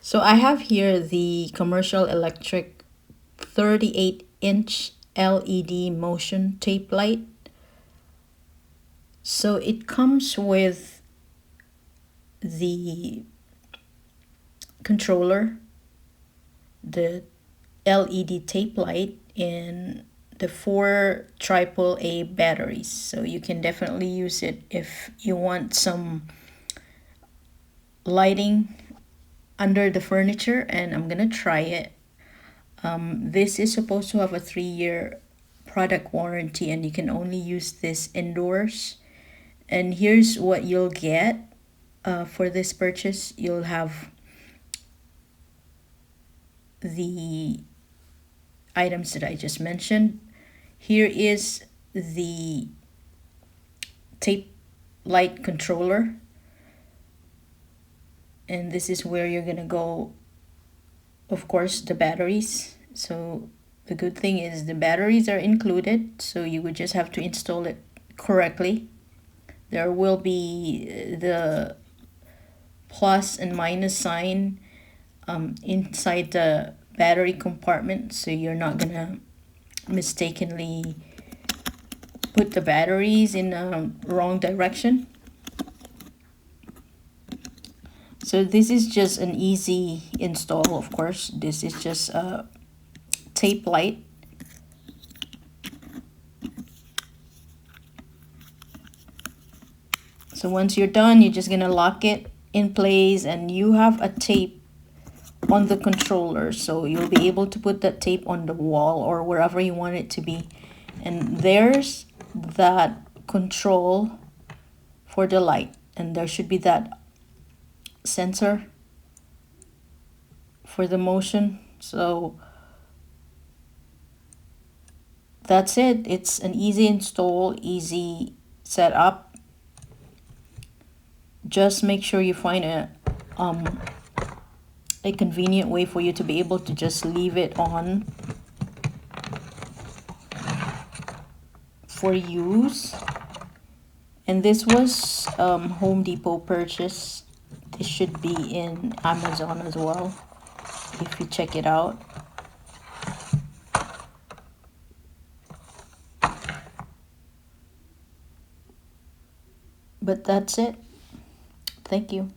So I have here the Commercial Electric 38-inch LED motion tape light. So it comes with the controller, the LED tape light, and the 4 AAA batteries. So you can definitely use it if you want some lighting under the furniture, and I'm gonna try it. This is supposed to have a 3-year product warranty, and you can only use this indoors. And here's what you'll get for this purchase. You'll have the items that I just mentioned. Here is the tape light controller, and this is where you're gonna go, of course, the batteries. So the good thing is the batteries are included, so you would just have to install it correctly. There will be the plus and minus sign inside the battery compartment, so you're not gonna mistakenly put the batteries in a wrong direction. So this is just an easy install, of course. This is just a tape light. So once you're done, you're just gonna lock it in place, and you have a tape on the controller, so you'll be able to put that tape on the wall or wherever you want it to be. And there's that control for the light, and there should be that sensor for the motion. So that's it. It's an easy install, easy setup. Just make sure you find a convenient way for you to be able to just leave it on for use. And this was Home Depot purchase. This should be in Amazon as well if you check it out. But that's it. Thank you.